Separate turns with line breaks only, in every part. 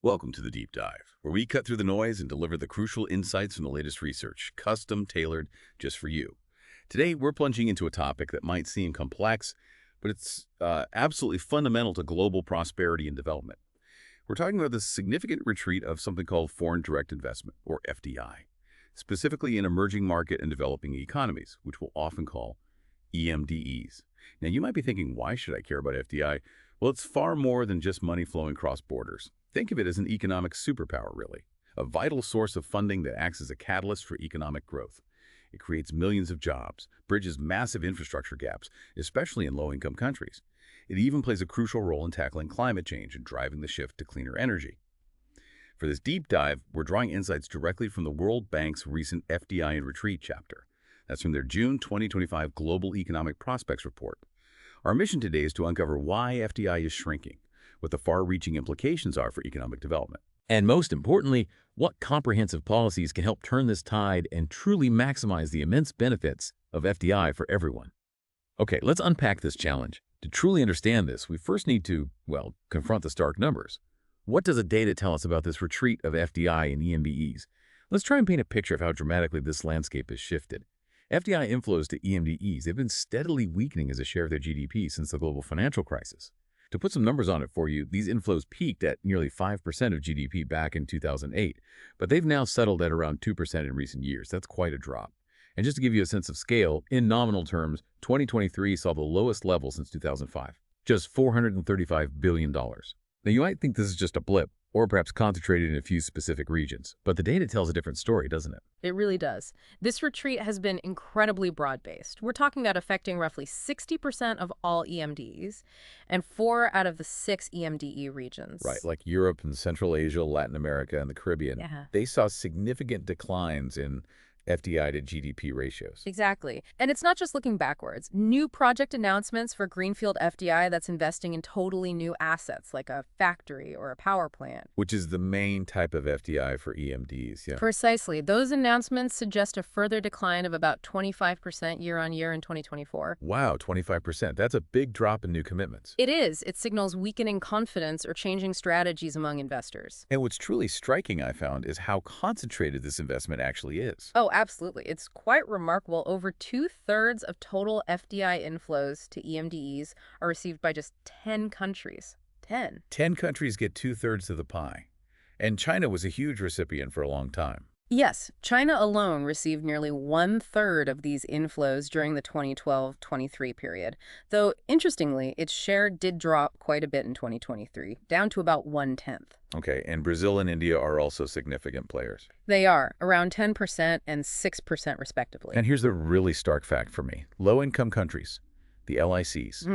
Welcome to the Deep Dive, where we cut through the noise and deliver the crucial insights from the latest research, custom-tailored just for you. Today, we're plunging into a topic that might seem complex, but it's absolutely fundamental to global prosperity and development. We're talking about the significant retreat of something called foreign direct investment, or FDI, specifically in emerging market and developing economies, which we'll often call EMDEs. Now, you might be thinking, why should I care about FDI? Well, it's far more than just money flowing across borders. Think of it as an economic superpower, really, a vital source of funding that acts as a catalyst for economic growth. It creates millions of jobs, bridges massive infrastructure gaps, especially in low-income countries. It even plays a crucial role in tackling climate change and driving the shift to cleaner energy. For this deep dive, we're drawing insights directly from the World Bank's recent FDI and Retreat chapter. That's from their June 2025 Global Economic Prospects Report. Our mission today is to uncover why FDI is shrinking, what the far-reaching implications are for economic development.
And most importantly, what comprehensive policies can help turn this tide and truly maximize the immense benefits of FDI for everyone. Okay, let's unpack this challenge. To truly understand this, we first need to, well, confront the stark numbers. What does the data tell us about this retreat of FDI and EMDEs? Let's try and paint a picture of how dramatically this landscape has shifted. FDI inflows to EMDEs have been steadily weakening as a share of their GDP since the global financial crisis. To put some numbers on it for you, these inflows peaked at nearly 5% of GDP back in 2008, but they've now settled at around 2% in recent years. That's quite a drop. And just to give you a sense of scale, in nominal terms, 2023 saw the lowest level since 2005, just $435 billion. Now, you might think this is just a blip, or perhaps concentrated in a few specific regions, but the data tells a different story, doesn't it?
It really does. This retreat has been incredibly broad-based. We're talking about affecting roughly 60% of all EMDs and 4 out of the 6 EMDE regions.
Right, like Europe and Central Asia, Latin America, and the Caribbean.
Yeah.
They saw significant declines in FDI to GDP ratios.
Exactly. And it's not just looking backwards. New project announcements for Greenfield FDI that's investing in totally new assets, like a factory or a power plant.
Which is the main type of FDI for EMDs, yeah.
Precisely. Those announcements suggest a further decline of about 25% year-on-year in 2024.
Wow, 25%. That's a big drop in new commitments.
It is. It signals weakening confidence or changing strategies among investors.
And what's truly striking, I found, is how concentrated this investment actually is.
Oh, absolutely. It's quite remarkable. Over 2/3 of total FDI inflows to EMDEs are received by just 10 countries. 10.
10 countries get 2/3 of the pie. And China was a huge recipient for a long time.
Yes, China alone received nearly 1/3 of these inflows during the 2012-23 period, though interestingly, its share did drop quite a bit in 2023, down to about 1/10.
Okay, and Brazil and India are also significant players.
They are, around 10% and 6% respectively.
And here's the really stark fact for me. Low-income countries, the LICs,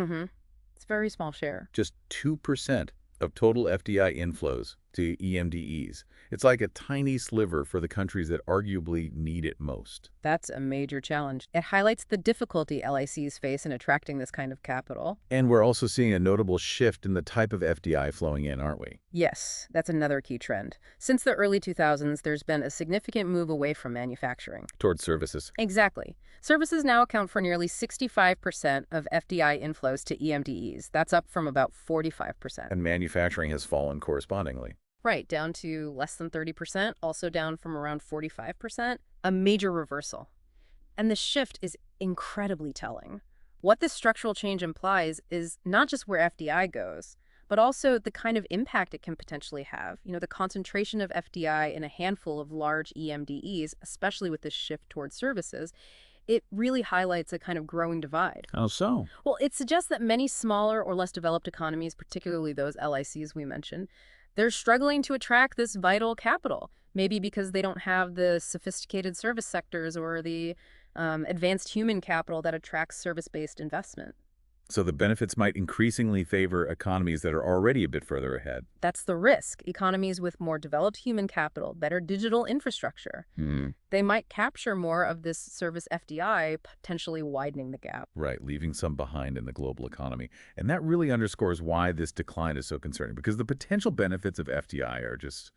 It's a very small share.
just 2% of total FDI inflows to EMDEs. It's like a tiny sliver for the countries that arguably need it most.
That's a major challenge. It highlights the difficulty LICs face in attracting this kind of capital.
And we're also seeing a notable shift in the type of FDI flowing in, aren't we?
Yes, that's another key trend. Since the early 2000s, there's been a significant move away from manufacturing.
Towards services.
Exactly. Services now account for nearly 65% of FDI inflows to EMDEs. That's up from about 45%.
And manufacturing has fallen correspondingly.
Right, down to less than 30%, also down from around 45%. A major reversal. And the shift is incredibly telling. What this structural change implies is not just where FDI goes, but also the kind of impact it can potentially have. You know, the concentration of FDI in a handful of large EMDEs, especially with this shift towards services, it really highlights a kind of growing divide.
How so?
Well, it suggests that many smaller or less developed economies, particularly those LICs we mentioned, they're struggling to attract this vital capital, maybe because they don't have the sophisticated service sectors or the advanced human capital that attracts service-based investment.
So the benefits might increasingly favor economies that are already a bit further ahead.
That's the risk. Economies with more developed human capital, better digital infrastructure, they might capture more of this service FDI, potentially widening the gap.
Right, leaving some behind in the global economy. And that really underscores why this decline is so concerning, because the potential benefits of FDI are just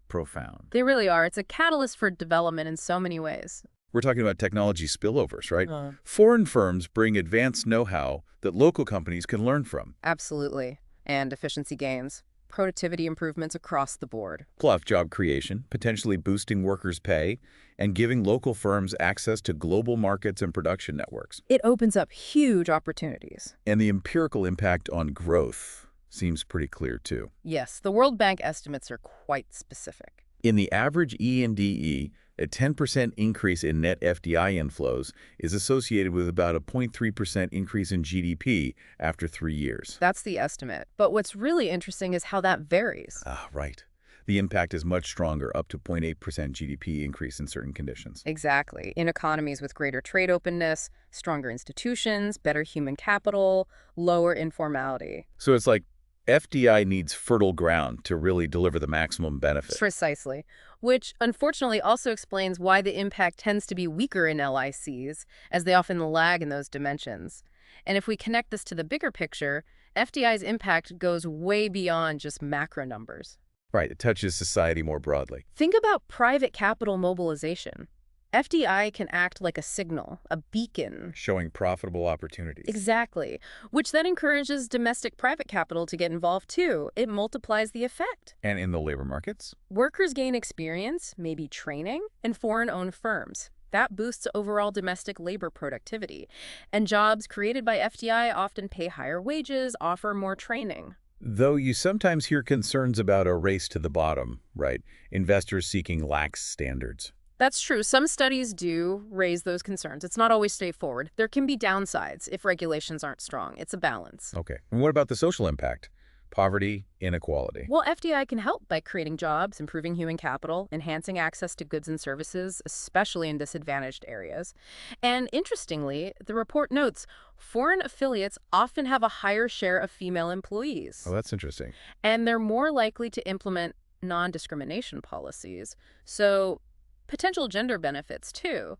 profound.
They really are. It's a catalyst for development in so many ways.
We're talking about technology spillovers, right? Foreign firms bring advanced know-how that local companies can learn from.
Absolutely. And efficiency gains. productivity improvements across the board.
Plus job creation, potentially boosting workers' pay, and giving local firms access to global markets and production networks.
It opens up huge opportunities.
And the empirical impact on growth seems pretty clear, too.
Yes, the World Bank estimates are quite specific.
In the average EMDE, a 10% increase in net FDI inflows is associated with about a 0.3% increase in GDP after 3 years.
That's the estimate. But what's really interesting is how that varies.
Right. The impact is much stronger, up to 0.8% GDP increase in certain conditions.
Exactly. In economies with greater trade openness, stronger institutions, better human capital, lower informality.
So it's like FDI needs fertile ground to really deliver the maximum benefit.
Precisely. Which, unfortunately, also explains why the impact tends to be weaker in LICs, as they often lag in those dimensions. And if we connect this to the bigger picture, FDI's impact goes way beyond just macro numbers.
Right, it touches society more broadly.
Think about private capital mobilization. FDI can act like a signal, a beacon.
Showing profitable opportunities.
Exactly, which then encourages domestic private capital to get involved too. It multiplies the effect.
And in the labor markets?
Workers gain experience, maybe training, in foreign-owned firms. That boosts overall domestic labor productivity. And jobs created by FDI often pay higher wages, offer more training.
Though you sometimes hear concerns about a race to the bottom, right? Investors seeking lax standards.
That's true. Some studies do raise those concerns. It's not always straightforward. There can be downsides if regulations aren't strong. It's a balance.
Okay. And what about the social impact? Poverty, inequality.
Well, FDI can help by creating jobs, improving human capital, enhancing access to goods and services, especially in disadvantaged areas. And interestingly, the report notes foreign affiliates often have a higher share of female employees.
Oh, that's interesting.
And they're more likely to implement non-discrimination policies. So potential gender benefits, too.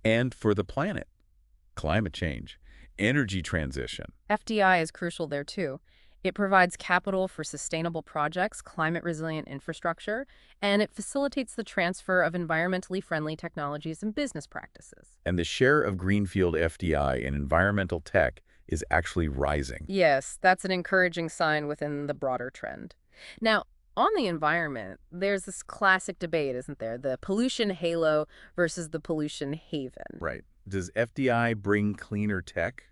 And for the planet, climate change, energy transition.
FDI is crucial there, too. It provides capital for sustainable projects, climate-resilient infrastructure, and it facilitates the transfer of environmentally friendly technologies and business practices.
And the share of greenfield FDI in environmental tech is actually rising.
Yes, that's an encouraging sign within the broader trend. Now, on the environment, there's this classic debate, isn't there? The pollution halo versus the pollution haven.
Right. Does FDI bring cleaner tech,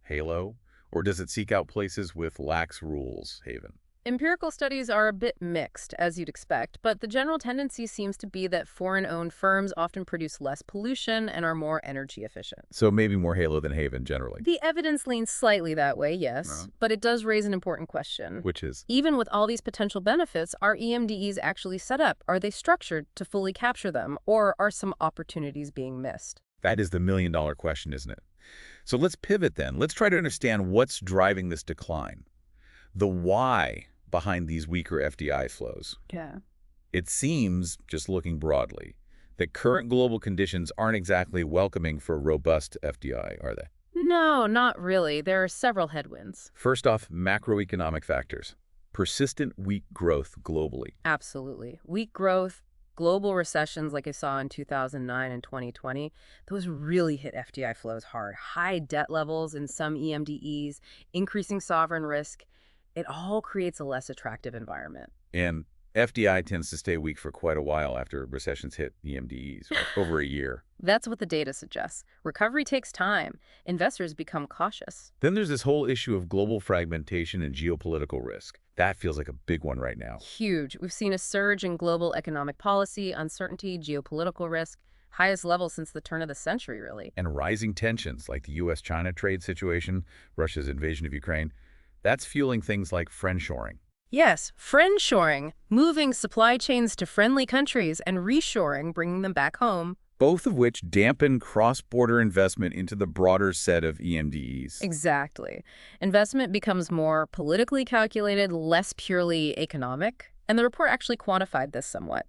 halo, or does it seek out places with lax rules, haven?
Empirical studies are a bit mixed, as you'd expect, but the general tendency seems to be that foreign-owned firms often produce less pollution and are more energy efficient.
So maybe more halo than haven generally.
The evidence leans slightly that way, yes, but it does raise an important question.
Which is?
Even with all these potential benefits, are EMDEs actually set up? Are they structured to fully capture them, or are some opportunities being missed?
That is the million-dollar question, isn't it? So let's pivot then. Let's try to understand what's driving this decline. The why behind these weaker FDI flows.
Yeah.
It seems, just looking broadly, that current global conditions aren't exactly welcoming for robust FDI, are they?
No, not really. There are several headwinds.
First off, macroeconomic factors. Persistent weak growth globally.
Absolutely. Weak growth, global recessions like I saw in 2009 and 2020, those really hit FDI flows hard. High debt levels in some EMDEs, increasing sovereign risk. It all creates a less attractive environment.
And FDI tends to stay weak for quite a while after recessions hit EMDEs, over a year.
That's what the data suggests. Recovery takes time. Investors become cautious.
Then there's this whole issue of global fragmentation and geopolitical risk. That feels like a big one right now.
Huge. We've seen a surge in global economic policy, uncertainty, geopolitical risk, highest level since the turn of the century, really.
And rising tensions like the U.S.-China trade situation, Russia's invasion of Ukraine, that's fueling things like friendshoring.
Yes, friendshoring, moving supply chains to friendly countries, and reshoring, bringing them back home.
Both of which dampen cross-border investment into the broader set of EMDEs.
Exactly. Investment becomes more politically calculated, less purely economic. And the report actually quantified this somewhat.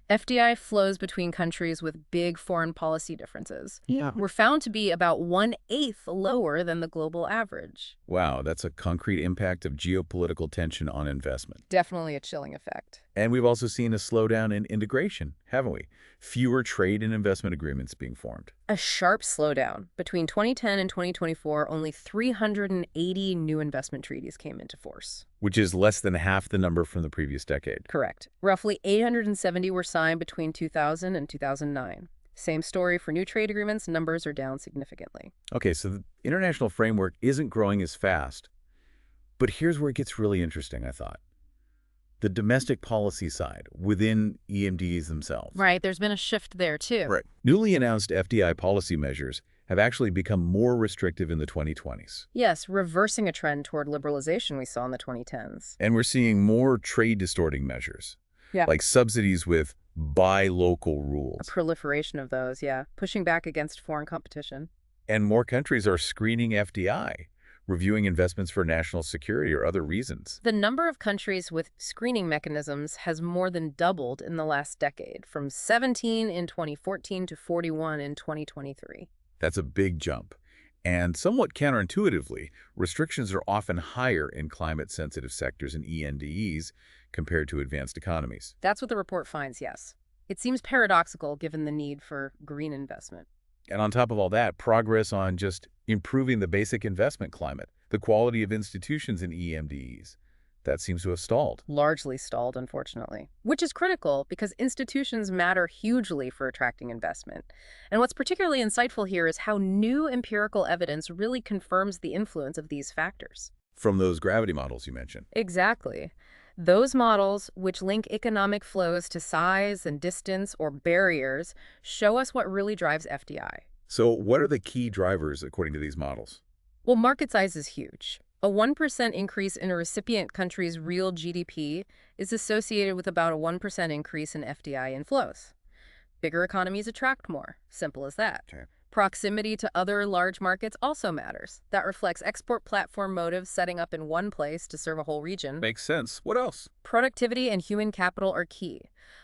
FDI flows between countries with big foreign policy differences were found to be about 1/8 lower than the global average.
Wow, that's a concrete impact of geopolitical tension on investment.
Definitely a chilling effect.
And we've also seen a slowdown in integration, haven't we? Fewer trade and investment agreements being formed.
A sharp slowdown. Between 2010 and 2024, only 380 new investment treaties came into force.
Which is less than half the number from the previous decade.
Correct. Roughly 870 were signed between 2000 and 2009. Same story for new trade agreements, numbers are down significantly.
Okay, so the international framework isn't growing as fast. But here's where it gets really interesting, I thought. The domestic policy side within EMDEs themselves.
Right, there's been a shift there too.
Right. Newly announced FDI policy measures have actually become more restrictive in the 2020s.
Yes, reversing a trend toward liberalization we saw in the 2010s.
And we're seeing more trade-distorting measures,
Yeah.
like subsidies with buy local
A
rules.
proliferation of those, yeah, pushing back against foreign competition.
And more countries are screening FDI, reviewing investments for national security or other reasons.
The number of countries with screening mechanisms has more than doubled in the last decade, from 17 in 2014 to 41 in 2023.
That's a big jump. And somewhat counterintuitively, restrictions are often higher in climate-sensitive sectors and EMDEs compared to advanced economies.
That's what the report finds, yes. It seems paradoxical given the need for green investment.
And on top of all that, progress on just improving the basic investment climate, the quality of institutions in EMDEs, that seems to have stalled.
Largely stalled, unfortunately. Which is critical because institutions matter hugely for attracting investment. And what's particularly insightful here is how new empirical evidence really confirms the influence of these factors.
From those gravity models you mentioned.
Exactly. Those models, which link economic flows to size and distance or barriers, show us what really drives FDI.
So what are the key drivers according to these models?
Well, market size is huge. A 1% increase in a recipient country's real GDP is associated with about a 1% increase in FDI inflows. Bigger economies attract more. Simple as that.
Okay.
Proximity to other large markets also matters. That reflects export platform motives setting up in one place to serve a whole region.
Makes sense. What else?
Productivity and human capital are key.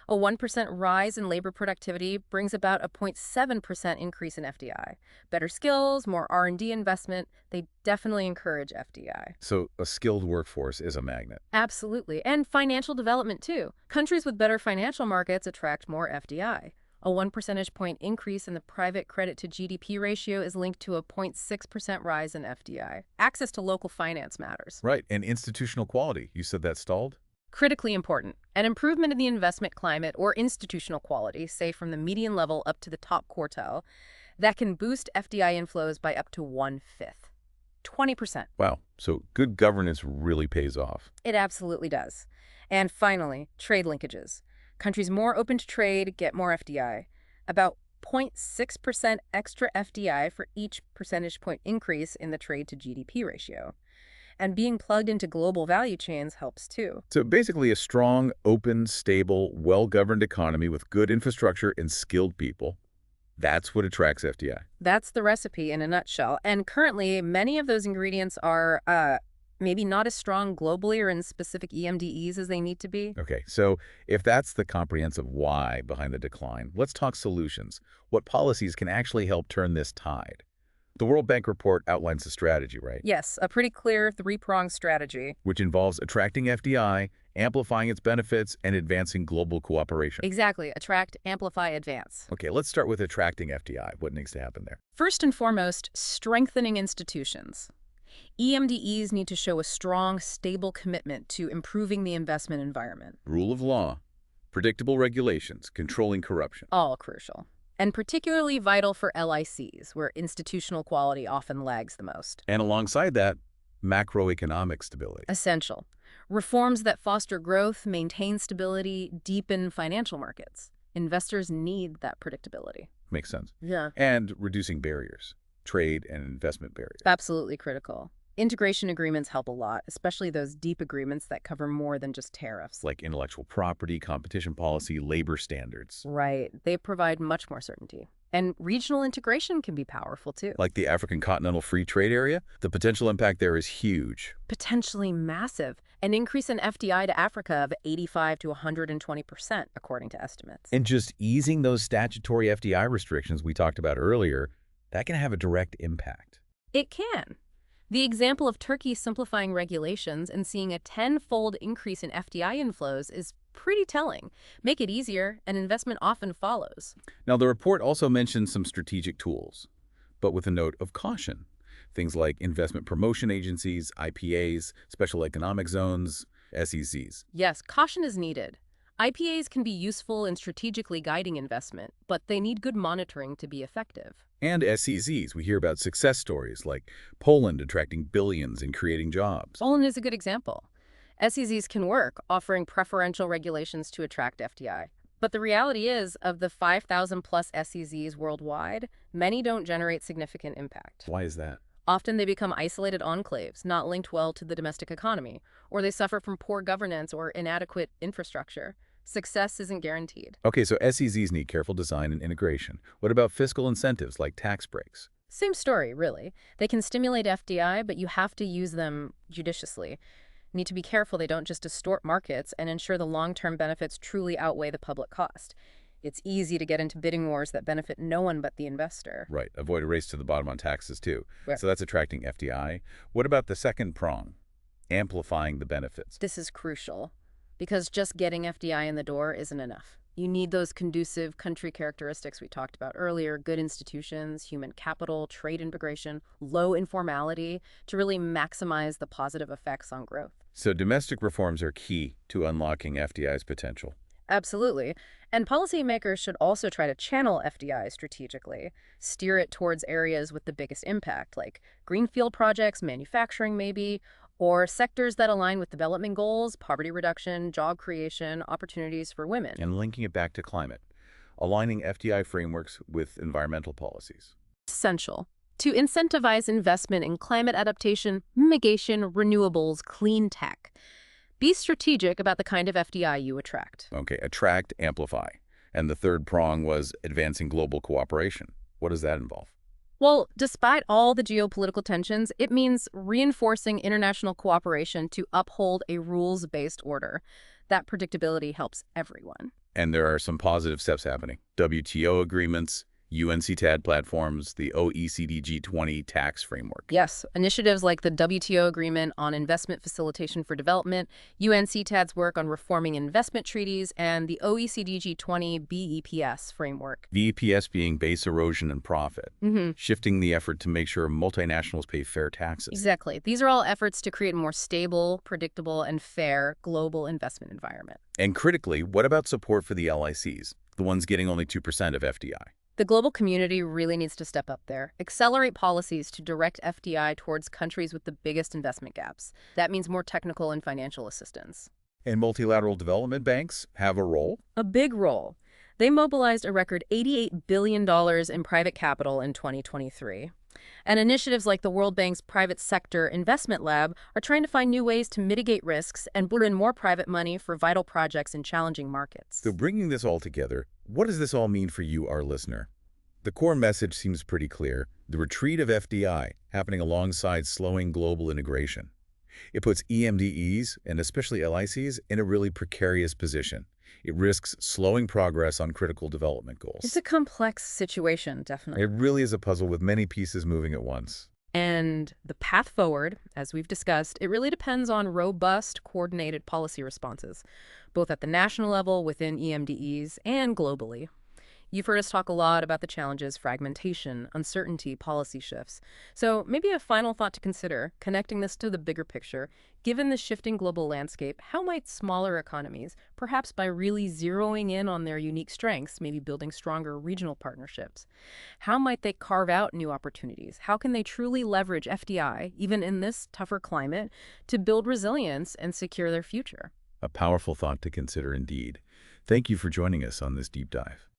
A 1% rise in labor productivity brings about a 0.7% increase in FDI. Better skills, more R&D investment, they definitely encourage FDI.
So a skilled workforce is a magnet.
Absolutely. And financial development, too. Countries with better financial markets attract more FDI. A 1 percentage point increase in the private credit to GDP ratio is linked to a 0.6% rise in FDI. Access to local finance matters.
Right. And institutional quality. You said that stalled?
Critically important. An improvement in the investment climate or institutional quality, say from the median level up to the top quartile, that can boost FDI inflows by up to 1/5. 20%.
Wow. So good governance really pays off.
It absolutely does. And finally, trade linkages. Countries more open to trade get more FDI. About 0.6% extra FDI for each percentage point increase in the trade to GDP ratio. And being plugged into global value chains helps too.
So basically a strong, open, stable, well-governed economy with good infrastructure and skilled people. That's what attracts FDI.
That's the recipe in a nutshell. And currently, many of those ingredients are maybe not as strong globally or in specific EMDEs as they need to be.
Okay, so if that's the comprehensive why behind the decline, let's talk solutions. What policies can actually help turn this tide? The World Bank report outlines the strategy, right?
Yes, a pretty clear three-pronged strategy.
Which involves attracting FDI, amplifying its benefits, and advancing global cooperation.
Exactly. Attract, amplify, advance.
Okay, let's start with attracting FDI. What needs to happen there?
First and foremost, strengthening institutions. EMDEs need to show a strong, stable commitment to improving the investment environment.
Rule of law, predictable regulations, controlling corruption.
All crucial. And particularly vital for LICs, where institutional quality often lags the most.
And alongside that, macroeconomic stability.
Essential. Reforms that foster growth, maintain stability, deepen financial markets. Investors need that predictability.
Makes sense.
Yeah.
And reducing barriers, trade and investment barriers.
Absolutely critical. Integration agreements help a lot, especially those deep agreements that cover more than just tariffs.
Like intellectual property, competition policy, labor standards.
Right. They provide much more certainty. And regional integration can be powerful, too.
Like the African Continental Free Trade Area, the potential impact there is huge.
Potentially massive. An increase in FDI to Africa of 85 to 120%, according to estimates.
And just easing those statutory FDI restrictions we talked about earlier, that can have a direct impact.
It can. The example of Turkey simplifying regulations and seeing a tenfold increase in FDI inflows is pretty telling. Make it easier, and investment often follows.
Now, the report also mentions some strategic tools, but with a note of caution. Things like investment promotion agencies, IPAs, special economic zones, SEZs.
Yes, caution is needed. IPAs can be useful in strategically guiding investment, but they need good monitoring to be effective.
And SEZs, we hear about success stories like Poland attracting billions and creating jobs.
Poland is a good example. SEZs can work, offering preferential regulations to attract FDI. But the reality is, of the 5,000 plus SEZs worldwide, many don't generate significant impact.
Why is that?
Often they become isolated enclaves, not linked well to the domestic economy, or they suffer from poor governance or inadequate infrastructure. Success isn't guaranteed.
Okay, so SEZs need careful design and integration. What about fiscal incentives like tax breaks?
Same story, really. They can stimulate FDI, but you have to use them judiciously. You need to be careful they don't just distort markets and ensure the long-term benefits truly outweigh the public cost. It's easy to get into bidding wars that benefit no one but the investor.
Right, avoid a race to the bottom on taxes too.
Right.
So that's attracting FDI. What about the second prong, amplifying the benefits?
This is crucial, because just getting FDI in the door isn't enough. You need those conducive country characteristics we talked about earlier, good institutions, human capital, trade integration, low informality, to really maximize the positive effects on growth.
So domestic reforms are key to unlocking FDI's potential.
Absolutely. And policymakers should also try to channel FDI strategically, steer it towards areas with the biggest impact, like greenfield projects, manufacturing maybe, or sectors that align with development goals, poverty reduction, job creation, opportunities for women.
And linking it back to climate, aligning FDI frameworks with environmental policies.
Essential to incentivize investment in climate adaptation, mitigation, renewables, clean tech. Be strategic about the kind of FDI you attract.
Okay, attract, amplify. And the third prong was advancing global cooperation. What does that involve?
Well, despite all the geopolitical tensions, it means reinforcing international cooperation to uphold a rules-based order. That predictability helps everyone.
And there are some positive steps happening. WTO agreements, UNCTAD platforms, the OECD G20 tax framework.
Yes, initiatives like the WTO Agreement on Investment Facilitation for Development, UNCTAD's work on reforming investment treaties, and the OECD G20 BEPS framework.
BEPS being base erosion and profit, shifting the effort to make sure multinationals pay fair taxes.
Exactly. These are all efforts to create a more stable, predictable, and fair global investment environment.
And critically, what about support for the LICs, the ones getting only 2% of FDI?
The global community really needs to step up there, accelerate policies to direct FDI towards countries with the biggest investment gaps. That means more technical and financial assistance.
And multilateral development banks have a role?
A big role. They mobilized a record $88 billion in private capital in 2023. And initiatives like the World Bank's Private Sector Investment Lab are trying to find new ways to mitigate risks and bring in more private money for vital projects in challenging markets.
So bringing this all together, what does this all mean for you, our listener? The core message seems pretty clear. The retreat of FDI happening alongside slowing global integration. It puts EMDEs, and especially LICs, in a really precarious position. It risks slowing progress on critical development goals.
It's a complex situation, definitely.
It really is a puzzle with many pieces moving at once.
And the path forward, as we've discussed, it really depends on robust, coordinated policy responses, both at the national level within EMDEs and globally. You've heard us talk a lot about the challenges, fragmentation, uncertainty, policy shifts. So maybe a final thought to consider, connecting this to the bigger picture, given the shifting global landscape, how might smaller economies, perhaps by really zeroing in on their unique strengths, maybe building stronger regional partnerships, how might they carve out new opportunities? How can they truly leverage FDI, even in this tougher climate, to build resilience and secure their future?
A powerful thought to consider indeed. Thank you for joining us on this deep dive.